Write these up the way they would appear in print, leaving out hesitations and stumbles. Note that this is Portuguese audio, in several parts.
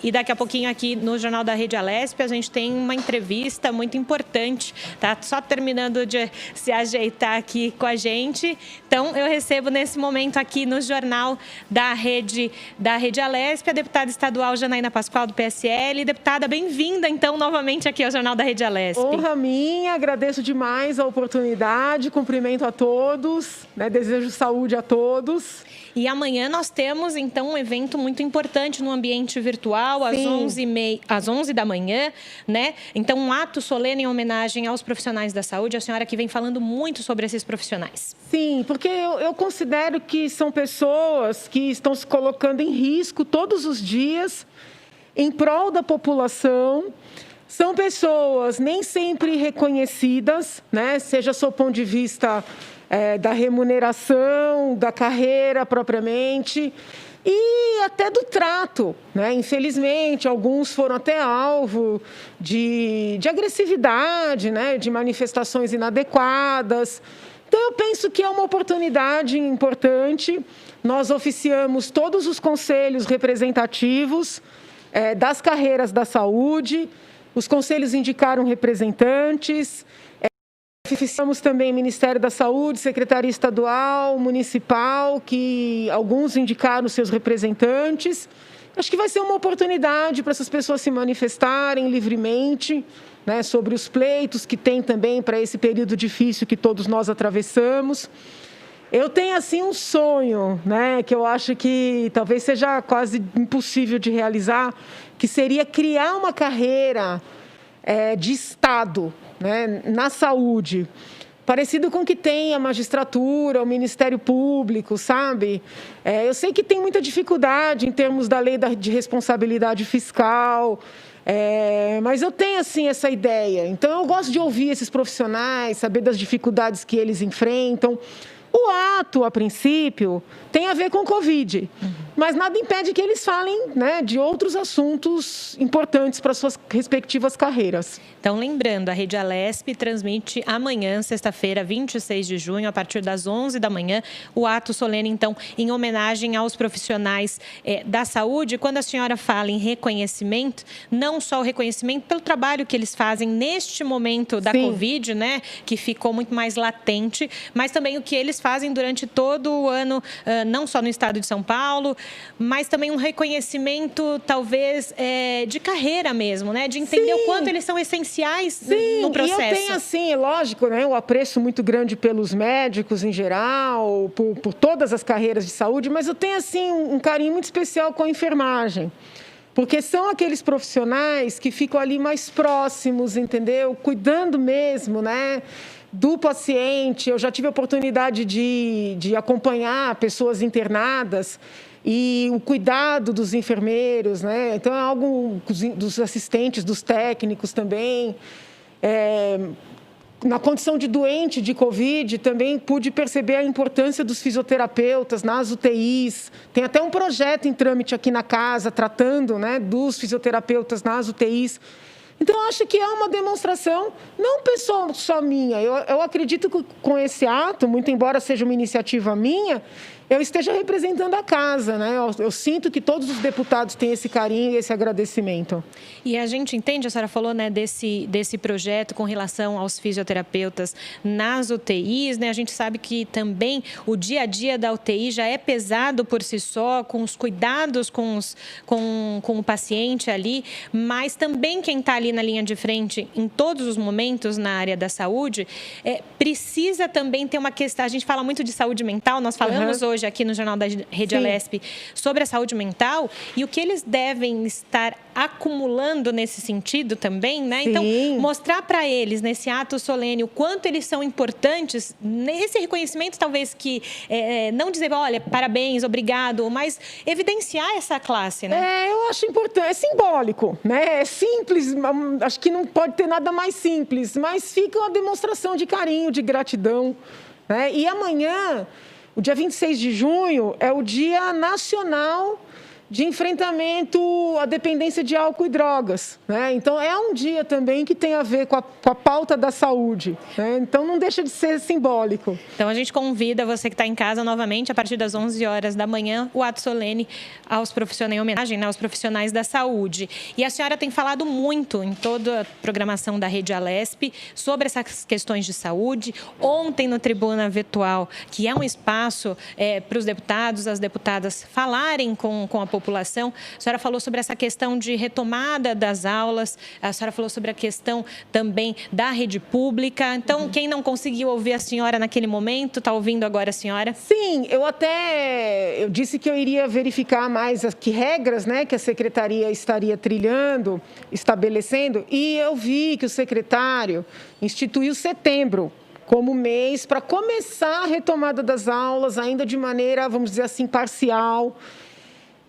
E daqui a pouquinho aqui no Jornal da Rede Alesp a gente tem uma entrevista muito importante, tá? Só terminando de se ajeitar aqui com a gente. Então eu recebo nesse momento aqui no Jornal da Rede Alesp a deputada estadual Janaína Pascoal do PSL. Deputada, bem-vinda então novamente aqui ao Jornal da Rede Alesp. Honra minha, agradeço demais a oportunidade, cumprimento a todos, né? Desejo saúde a todos. E amanhã nós temos, então, um evento muito importante no ambiente virtual, às 11 da manhã, né? Então, um ato solene em homenagem aos profissionais da saúde. A senhora que vem falando muito sobre esses profissionais. Sim, porque eu considero que são pessoas que estão se colocando em risco todos os dias em prol da população. São pessoas nem sempre reconhecidas, né? Seja sob o ponto de vista da remuneração, da carreira propriamente e até do trato, né? Infelizmente, alguns foram até alvo de agressividade, né? De manifestações inadequadas. Então, eu penso que é uma oportunidade importante. Nós oficiamos todos os conselhos representativos das carreiras da saúde. Os conselhos indicaram representantes. Oficiamos também Ministério da Saúde, Secretaria Estadual, Municipal, que alguns indicaram seus representantes. Acho que vai ser uma oportunidade para essas pessoas se manifestarem livremente, né, sobre os pleitos que tem também para esse período difícil que todos nós atravessamos. Eu tenho, assim, um sonho, né, que eu acho que talvez seja quase impossível de realizar, que seria criar uma carreira de Estado, né, na saúde, parecido com o que tem a magistratura, o Ministério Público, sabe? Eu sei que tem muita dificuldade em termos da lei de responsabilidade fiscal, mas eu tenho, assim, essa ideia. Então, eu gosto de ouvir esses profissionais, saber das dificuldades que eles enfrentam. O ato, a princípio, tem a ver com o Covid, mas nada impede que eles falem, né, de outros assuntos importantes para suas respectivas carreiras. Então, lembrando, a Rede Alesp transmite amanhã, sexta-feira, 26 de junho, a partir das 11 da manhã, o ato solene, então, em homenagem aos profissionais da saúde. Quando a senhora fala em reconhecimento, não só o reconhecimento pelo trabalho que eles fazem neste momento da Covid, né, que ficou muito mais latente, mas também o que eles fazem durante todo o ano, não só no estado de São Paulo, mas também um reconhecimento, talvez, de carreira mesmo, né? De entender o quanto eles são essenciais no processo. E eu tenho, assim, lógico, né, um apreço muito grande pelos médicos em geral, por todas as carreiras de saúde, mas eu tenho, assim, um carinho muito especial com a enfermagem. Porque são aqueles profissionais que ficam ali mais próximos, entendeu? Cuidando mesmo, né, do paciente. Eu já tive a oportunidade de acompanhar pessoas internadas e o cuidado dos enfermeiros, né? Então, é algo dos assistentes, dos técnicos também. Na condição de doente de Covid, também pude perceber a importância dos fisioterapeutas nas UTIs. Tem até um projeto em trâmite aqui na casa, tratando, né, dos fisioterapeutas nas UTIs. Então, eu acho que é uma demonstração, não pessoal só minha. Eu acredito que com esse ato, muito embora seja uma iniciativa minha, eu esteja representando a casa, né? Eu sinto que todos os deputados têm esse carinho e esse agradecimento. E a gente entende, a senhora falou, né, desse projeto com relação aos fisioterapeutas nas UTIs, né? A gente sabe que também o dia a dia da UTI já é pesado por si só, com os cuidados com o paciente ali, mas também quem está ali na linha de frente em todos os momentos na área da saúde, precisa também ter uma questão. A gente fala muito de saúde mental, nós falamos hoje aqui no Jornal da Rede Alesp sobre a saúde mental e o que eles devem estar acumulando nesse sentido também, né? Então, mostrar para eles nesse ato solene o quanto eles são importantes, nesse reconhecimento talvez que não dizer, olha, parabéns, obrigado, mas evidenciar essa classe, né? Eu acho importante, é simbólico, né? É simples, acho que não pode ter nada mais simples, mas fica uma demonstração de carinho, de gratidão, né? E amanhã, o dia 26 de junho, é o Dia Nacional de enfrentamento à dependência de álcool e drogas, né? Então, é um dia também que tem a ver com a pauta da saúde, né? Então, não deixa de ser simbólico. Então, a gente convida você que está em casa novamente, a partir das 11 horas da manhã, o ato solene aos profissionais, em homenagem, né, aos profissionais da saúde. E a senhora tem falado muito em toda a programação da Rede Alesp sobre essas questões de saúde. Ontem, no Tribuna Virtual, que é um espaço para os deputados, as deputadas falarem com a população, a senhora falou sobre essa questão de retomada das aulas, a senhora falou sobre a questão também da rede pública. Então, quem não conseguiu ouvir a senhora naquele momento, está ouvindo agora a senhora? Sim, eu disse que eu iria verificar mais que regras, né, que a secretaria estaria trilhando, estabelecendo, e eu vi que o secretário instituiu setembro como mês para começar a retomada das aulas, ainda de maneira, vamos dizer assim, parcial.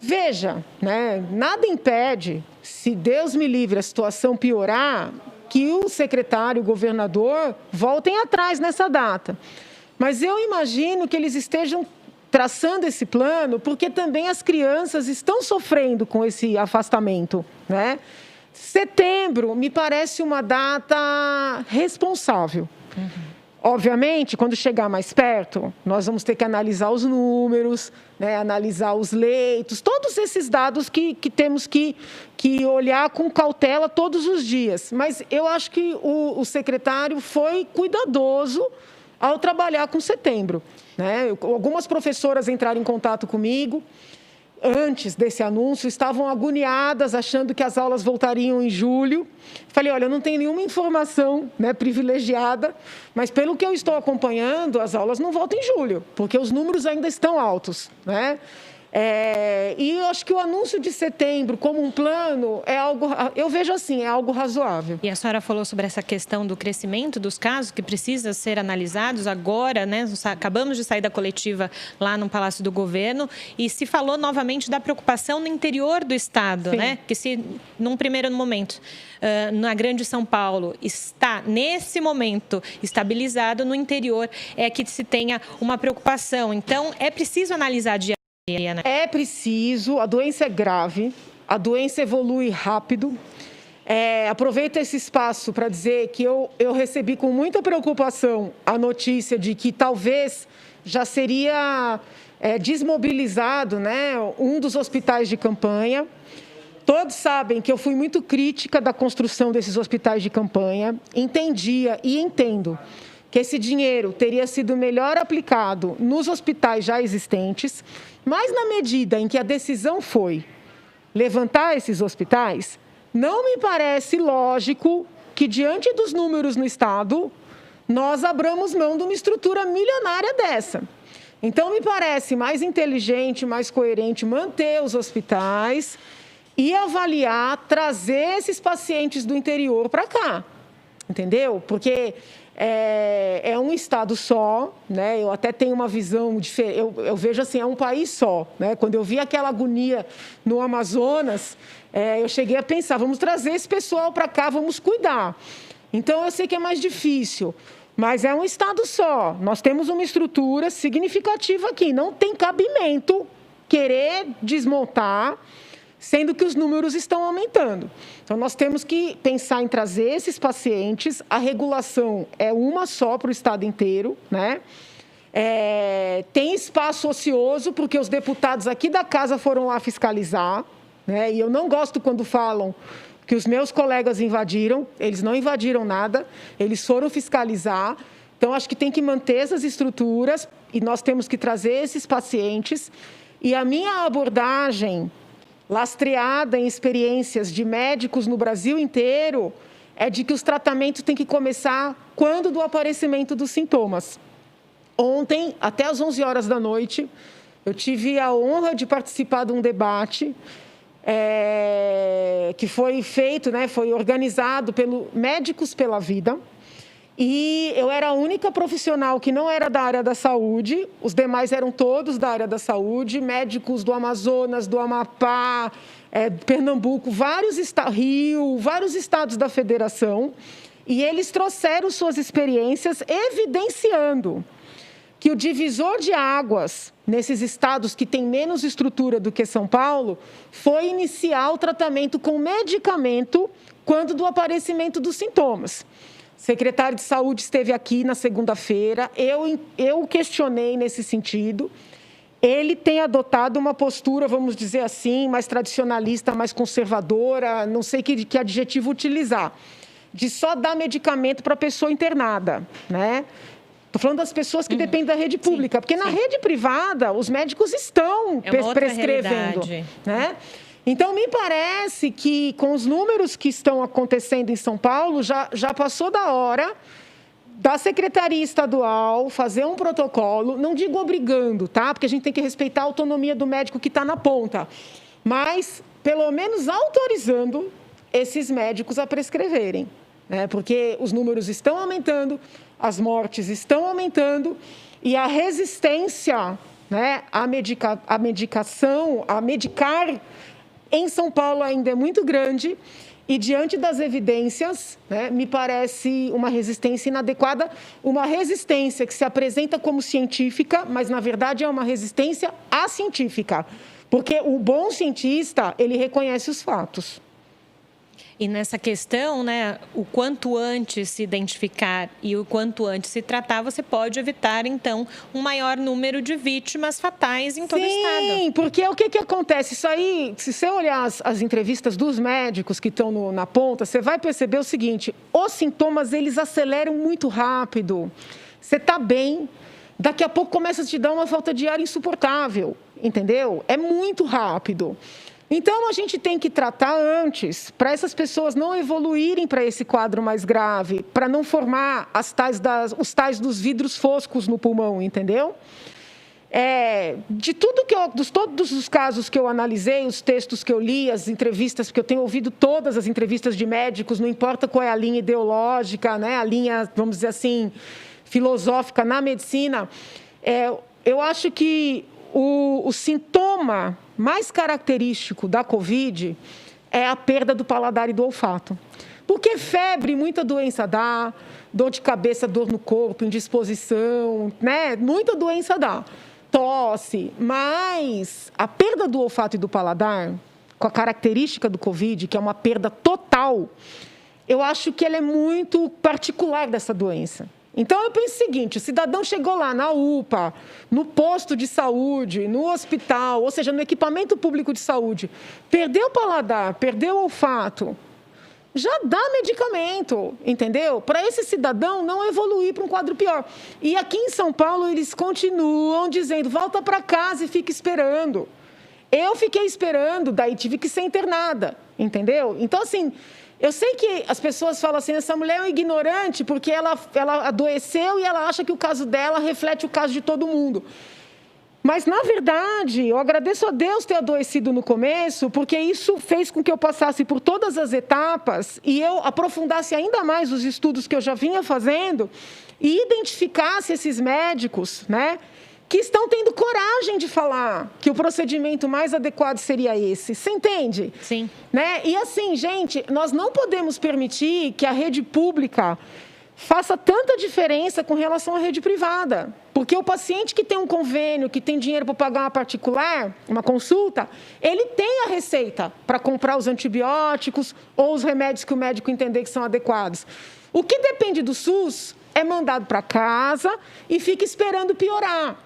Veja, né, nada impede, se Deus me livre a situação piorar, que o secretário, o governador, voltem atrás nessa data. Mas eu imagino que eles estejam traçando esse plano porque também as crianças estão sofrendo com esse afastamento, né? Setembro me parece uma data responsável. Obviamente, quando chegar mais perto, nós vamos ter que analisar os números, né, analisar os leitos, todos esses dados que temos que olhar com cautela todos os dias. Mas eu acho que o secretário foi cuidadoso ao trabalhar com setembro, né? Algumas professoras entraram em contato comigo antes desse anúncio, estavam agoniadas, achando que as aulas voltariam em julho. Falei, olha, eu não tenho nenhuma informação, né, privilegiada, mas pelo que eu estou acompanhando, as aulas não voltam em julho, porque os números ainda estão altos, né? E eu acho que o anúncio de setembro como um plano é algo, eu vejo assim, é algo razoável. E a senhora falou sobre essa questão do crescimento dos casos que precisa ser analisados agora, né? Acabamos de sair da coletiva lá no Palácio do Governo e se falou novamente da preocupação no interior do estado, né? Que se num primeiro momento na Grande São Paulo está nesse momento estabilizado, no interior é que se tenha uma preocupação. Então é preciso analisar dia. É preciso, a doença é grave, a doença evolui rápido. Aproveito esse espaço para dizer que eu recebi com muita preocupação a notícia de que talvez já seria desmobilizado, né, um dos hospitais de campanha. Todos sabem que eu fui muito crítica da construção desses hospitais de campanha, entendia e entendo que esse dinheiro teria sido melhor aplicado nos hospitais já existentes, mas na medida em que a decisão foi levantar esses hospitais, não me parece lógico que, diante dos números no estado, nós abramos mão de uma estrutura milionária dessa. Então, me parece mais inteligente, mais coerente manter os hospitais e avaliar, trazer esses pacientes do interior para cá, entendeu? Porque é um estado só, né? Eu até tenho uma visão diferente, eu vejo assim, é um país só, né? Quando eu vi aquela agonia no Amazonas, eu cheguei a pensar, vamos trazer esse pessoal para cá, vamos cuidar. Então, eu sei que é mais difícil, mas é um estado só. Nós temos uma estrutura significativa aqui, não tem cabimento querer desmontar, sendo que os números estão aumentando. Então, nós temos que pensar em trazer esses pacientes. A regulação é uma só para o estado inteiro, né? Tem espaço ocioso, porque os deputados aqui da casa foram lá fiscalizar, né? E eu não gosto quando falam que os meus colegas invadiram. Eles não invadiram nada, eles foram fiscalizar. Então, acho que tem que manter essas estruturas e nós temos que trazer esses pacientes. E a minha abordagem, lastreada em experiências de médicos no Brasil inteiro, é de que os tratamentos têm que começar quando do aparecimento dos sintomas. Ontem, até às 11 horas da noite, eu tive a honra de participar de um debate que foi feito, né, foi organizado pelo Médicos pela Vida, e eu era a única profissional que não era da área da saúde, os demais eram todos da área da saúde, médicos do Amazonas, do Amapá, Pernambuco, Rio, vários estados da federação, e eles trouxeram suas experiências evidenciando que o divisor de águas nesses estados que têm menos estrutura do que São Paulo, foi iniciar o tratamento com medicamento quando do aparecimento dos sintomas. O secretário de Saúde esteve aqui na segunda-feira, eu questionei nesse sentido. Ele tem adotado uma postura, vamos dizer assim, mais tradicionalista, mais conservadora, não sei que adjetivo utilizar, de só dar medicamento para a pessoa internada, né? Estou falando das pessoas que dependem da rede pública, porque na rede privada os médicos estão prescrevendo, né? Então, me parece que com os números que estão acontecendo em São Paulo, já passou da hora da Secretaria Estadual fazer um protocolo, não digo obrigando, tá? Porque a gente tem que respeitar a autonomia do médico que está na ponta, mas pelo menos autorizando esses médicos a prescreverem, né? Porque os números estão aumentando, as mortes estão aumentando e a resistência, né, a medicar em São Paulo ainda é muito grande e, diante das evidências, né, me parece uma resistência inadequada, uma resistência que se apresenta como científica, mas, na verdade, é uma resistência acientífica, porque o bom cientista, ele reconhece os fatos. E nessa questão, né, o quanto antes se identificar e o quanto antes se tratar, você pode evitar, então, um maior número de vítimas fatais em todo o estado. Sim, porque o que acontece? Isso aí, se você olhar as entrevistas dos médicos que estão na ponta, você vai perceber o seguinte: os sintomas, eles aceleram muito rápido. Você está bem, daqui a pouco começa a te dar uma falta de ar insuportável, entendeu? É muito rápido. Então, a gente tem que tratar antes, para essas pessoas não evoluírem para esse quadro mais grave, para não formar os tais dos vidros foscos no pulmão, entendeu? De todos os casos que eu analisei, os textos que eu li, as entrevistas, porque eu tenho ouvido todas as entrevistas de médicos, não importa qual é a linha ideológica, né, a linha, vamos dizer assim, filosófica na medicina, eu acho que o sintoma mais característico da Covid é a perda do paladar e do olfato. Porque febre, muita doença dá, dor de cabeça, dor no corpo, indisposição, né? Muita doença dá, tosse, mas a perda do olfato e do paladar, com a característica do Covid, que é uma perda total, eu acho que ela é muito particular dessa doença. Então, eu penso o seguinte: o cidadão chegou lá na UPA, no posto de saúde, no hospital, ou seja, no equipamento público de saúde, perdeu o paladar, perdeu o olfato, já dá medicamento, entendeu? Para esse cidadão não evoluir para um quadro pior. E aqui em São Paulo, eles continuam dizendo: volta para casa e fica esperando. Eu fiquei esperando, daí tive que ser internada, entendeu? Então, assim, eu sei que as pessoas falam assim: essa mulher é um ignorante porque ela adoeceu e ela acha que o caso dela reflete o caso de todo mundo. Mas, na verdade, eu agradeço a Deus ter adoecido no começo, porque isso fez com que eu passasse por todas as etapas e eu aprofundasse ainda mais os estudos que eu já vinha fazendo e identificasse esses médicos, né, que estão tendo coragem de falar que o procedimento mais adequado seria esse. Você entende? Sim. Né? E assim, gente, nós não podemos permitir que a rede pública faça tanta diferença com relação à rede privada. Porque o paciente que tem um convênio, que tem dinheiro para pagar uma particular, uma consulta, ele tem a receita para comprar os antibióticos ou os remédios que o médico entender que são adequados. O que depende do SUS é mandado para casa e fica esperando piorar.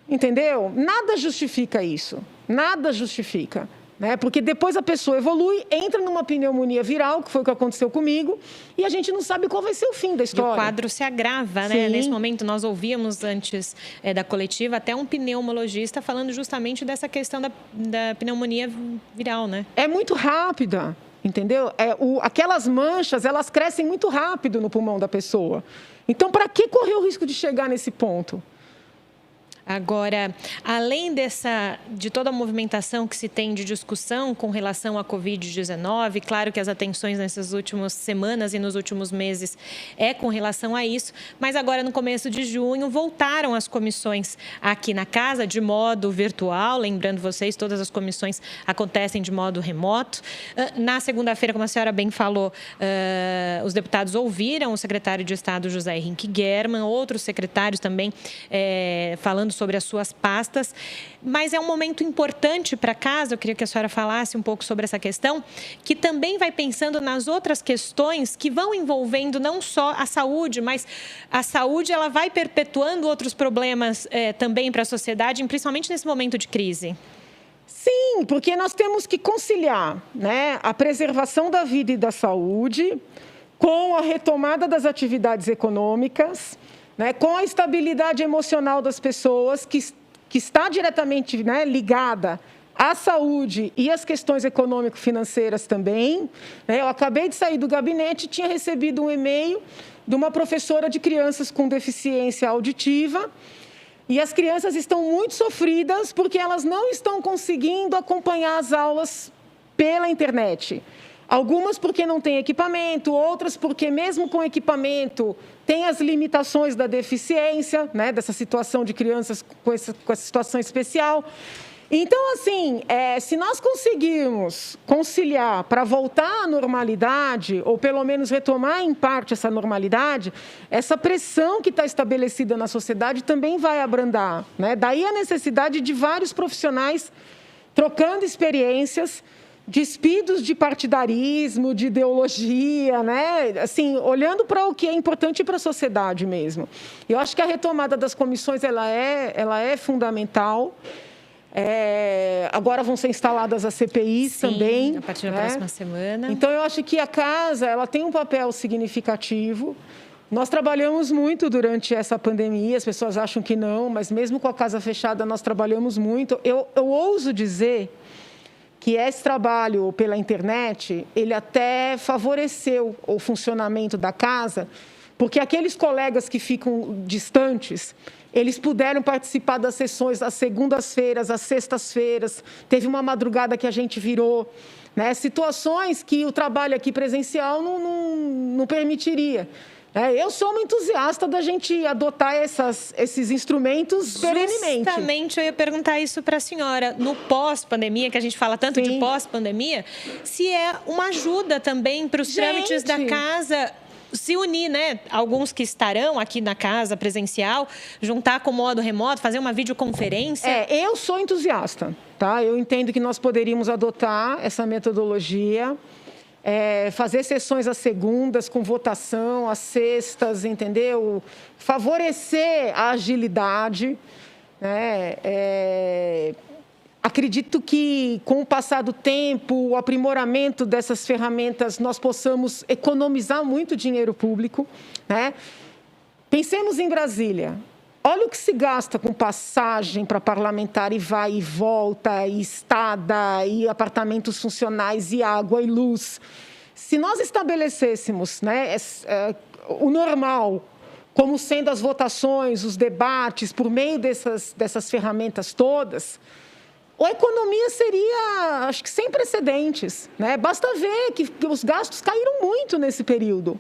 Entendeu? Nada justifica isso. Nada justifica. Né? Porque depois a pessoa evolui, entra numa pneumonia viral, que foi o que aconteceu comigo, e a gente não sabe qual vai ser o fim da história. E o quadro se agrava, né? Nesse momento, nós ouvíamos antes da coletiva até um pneumologista falando justamente dessa questão da pneumonia viral, né? É muito rápida, entendeu? Aquelas manchas, elas crescem muito rápido no pulmão da pessoa. Então, para que correr o risco de chegar nesse ponto? Agora, além de toda a movimentação que se tem de discussão com relação à Covid-19, claro que as atenções nessas últimas semanas e nos últimos meses é com relação a isso, mas agora no começo de junho voltaram as comissões aqui na casa de modo virtual, lembrando vocês, todas as comissões acontecem de modo remoto. Na segunda-feira, como a senhora bem falou, os deputados ouviram o secretário de Estado José Henrique Germann, outros secretários também falando sobre as suas pastas, mas é um momento importante para a casa, eu queria que a senhora falasse um pouco sobre essa questão, que também vai pensando nas outras questões que vão envolvendo não só a saúde, mas a saúde ela vai perpetuando outros problemas também para a sociedade, principalmente nesse momento de crise. Sim, porque nós temos que conciliar, né, a preservação da vida e da saúde com a retomada das atividades econômicas, né, com a estabilidade emocional das pessoas, que está diretamente, né, ligada à saúde e às questões econômico-financeiras também. Eu acabei de sair do gabinete e tinha recebido um e-mail de uma professora de crianças com deficiência auditiva, e as crianças estão muito sofridas porque elas não estão conseguindo acompanhar as aulas pela internet. Algumas porque não têm equipamento, outras porque mesmo com equipamento tem as limitações da deficiência, né, dessa situação de crianças com essa situação especial. Então, assim, se nós conseguirmos conciliar para voltar à normalidade, ou pelo menos retomar em parte essa normalidade, essa pressão que está estabelecida na sociedade também vai abrandar, né? Daí a necessidade de vários profissionais trocando experiências, despidos de partidarismo, de ideologia, né? Assim, olhando para o que é importante para a sociedade mesmo. Eu acho que a retomada das comissões ela é fundamental. Agora vão ser instaladas as CPIs. Sim, também. A partir da próxima semana. Então, eu acho que a casa ela tem um papel significativo. Nós trabalhamos muito durante essa pandemia, as pessoas acham que não, mas mesmo com a casa fechada, nós trabalhamos muito. Eu ouso dizer que esse trabalho pela internet, ele até favoreceu o funcionamento da casa, porque aqueles colegas que ficam distantes, eles puderam participar das sessões às segundas-feiras, às sextas-feiras. Teve uma madrugada que a gente virou, né? Situações que o trabalho aqui presencial não permitiria. Eu sou uma entusiasta da gente adotar esses instrumentos perenemente. Justamente eu ia perguntar isso para a senhora. No pós-pandemia, que a gente fala tanto de pós-pandemia, se é uma ajuda também para os trâmites da casa se unir, né? Alguns que estarão aqui na casa presencial, juntar com o modo remoto, fazer uma videoconferência. Eu sou entusiasta, tá? Eu entendo que nós poderíamos adotar essa metodologia, fazer sessões às segundas com votação, às sextas, entendeu? Favorecer a agilidade, né? Acredito que, com o passar do tempo, o aprimoramento dessas ferramentas, nós possamos economizar muito dinheiro público, né? Pensemos em Brasília. Olha o que se gasta com passagem para parlamentar e vai e volta, e estada, e apartamentos funcionais, e água e luz. Se nós estabelecêssemos, né, o normal, como sendo as votações, os debates, por meio dessas ferramentas todas, a economia seria, acho que, sem precedentes, né? Basta ver que os gastos caíram muito nesse período.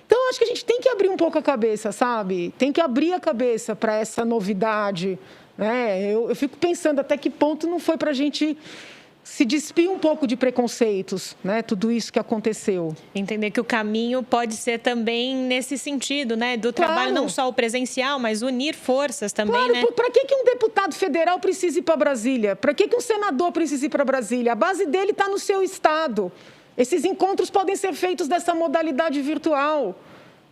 Então, acho que a gente tem que abrir um pouco a cabeça, sabe? Tem que abrir a cabeça para essa novidade, né? Eu fico pensando até que ponto não foi para a gente se despir um pouco de preconceitos, né? Tudo isso que aconteceu. Entender que o caminho pode ser também nesse sentido, né? Do trabalho, não só o presencial, mas unir forças também, né? Para que um deputado federal precisa ir para Brasília? Para que um senador precisa ir para Brasília? A base dele está no seu estado. Esses encontros podem ser feitos dessa modalidade virtual.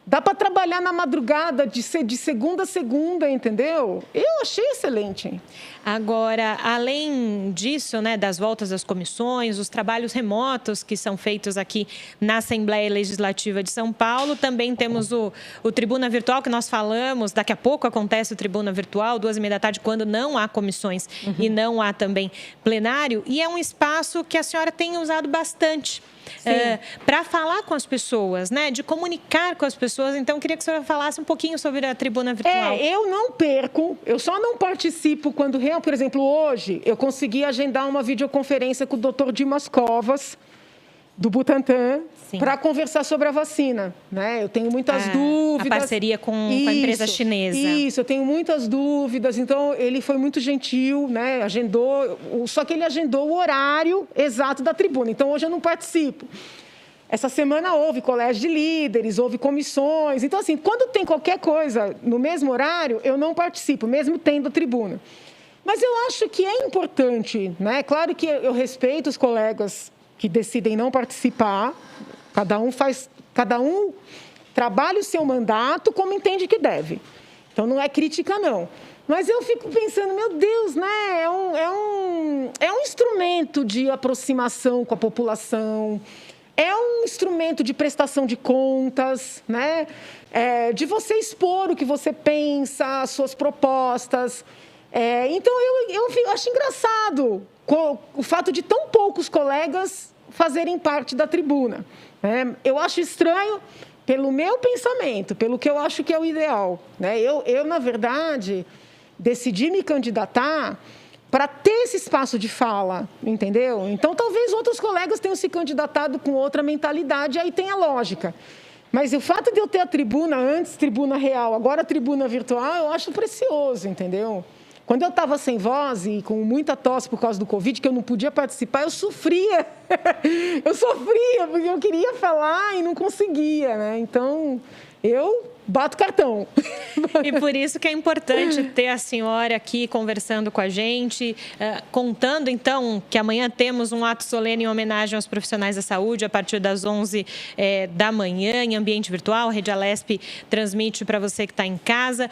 Dá para trabalhar na madrugada, de segunda a segunda, entendeu? Eu achei excelente. Agora, além disso, né, das voltas das comissões, os trabalhos remotos que são feitos aqui na Assembleia Legislativa de São Paulo, também temos o Tribuna Virtual, que nós falamos, daqui a pouco acontece o Tribuna Virtual, 14h30, quando não há comissões e não há também plenário, e é um espaço que a senhora tem usado bastante para falar com as pessoas, né, de comunicar com as pessoas. Então, eu queria que a senhora falasse um pouquinho sobre a Tribuna Virtual. Eu não perco, eu só não participo quando... Por exemplo, hoje eu consegui agendar uma videoconferência com o Dr. Dimas Covas, do Butantan, para conversar sobre a vacina, né? Eu tenho muitas dúvidas. A parceria com a empresa chinesa. Isso, eu tenho muitas dúvidas. Então, ele foi muito gentil, né? Só que ele agendou o horário exato da tribuna. Então, hoje eu não participo. Essa semana houve colégio de líderes, houve comissões. Então, assim, quando tem qualquer coisa no mesmo horário, eu não participo, mesmo tendo tribuna. Mas eu acho que é importante, né? Claro que eu respeito os colegas que decidem não participar. Cada um trabalha o seu mandato como entende que deve. Então, não é crítica, não. Mas eu fico pensando, meu Deus, né? É um instrumento de aproximação com a população, é um instrumento de prestação de contas, né? De você expor o que você pensa, as suas propostas. Então, eu acho engraçado o fato de tão poucos colegas fazerem parte da tribuna. Eu acho estranho pelo meu pensamento, pelo que eu acho que é o ideal. Eu na verdade, decidi me candidatar para ter esse espaço de fala, entendeu? Então, talvez outros colegas tenham se candidatado com outra mentalidade, aí tem a lógica. Mas o fato de eu ter a tribuna antes, tribuna real, agora tribuna virtual, eu acho precioso, entendeu? Quando eu estava sem voz e com muita tosse por causa do Covid, que eu não podia participar, eu sofria. Eu sofria, porque eu queria falar e não conseguia, né? Então, eu bato cartão. E por isso que é importante ter a senhora aqui conversando com a gente, contando, então, que amanhã temos um ato solene em homenagem aos profissionais da saúde, a partir das 11 da manhã, em ambiente virtual. A Rede Alesp transmite para você que está em casa.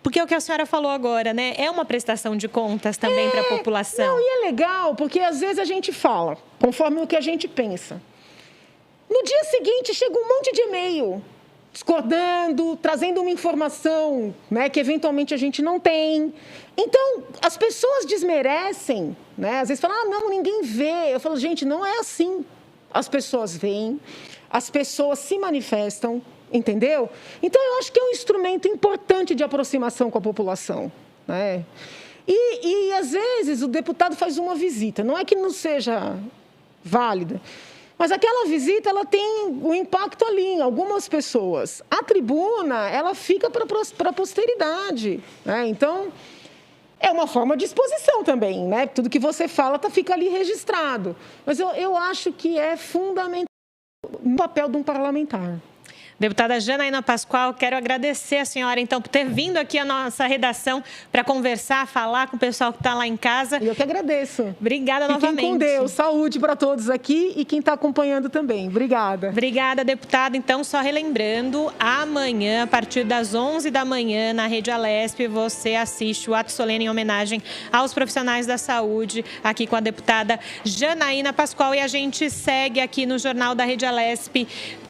Porque é o que a senhora falou agora, né? É uma prestação de contas também para a população. Não, e é legal, porque às vezes a gente fala, conforme o que a gente pensa. No dia seguinte, chega um monte de e-mail, discordando, trazendo uma informação, né, que eventualmente a gente não tem. Então, as pessoas desmerecem, né? Às vezes falam, não, ninguém vê. Eu falo, gente, não é assim. As pessoas veem, as pessoas se manifestam, entendeu? Então, eu acho que é um instrumento importante de aproximação com a população, né? E às vezes, o deputado faz uma visita. Não é que não seja válida, mas aquela visita, ela tem um impacto ali em algumas pessoas. A tribuna, ela fica para a posteridade, né? Então, é uma forma de exposição também, né? Tudo que você fala fica ali registrado. Mas eu acho que é fundamental no papel de um parlamentar. Deputada Janaína Pascoal, quero agradecer a senhora, então, por ter vindo aqui à nossa redação para conversar, falar com o pessoal que está lá em casa. Eu que agradeço. Obrigada novamente. Fiquem com Deus. Saúde para todos aqui e quem está acompanhando também. Obrigada. Obrigada, deputada. Então, só relembrando, amanhã, a partir das 11 da manhã, na Rede Alesp, você assiste o ato solene em homenagem aos profissionais da saúde, aqui com a deputada Janaína Pascoal. E a gente segue aqui no Jornal da Rede Alesp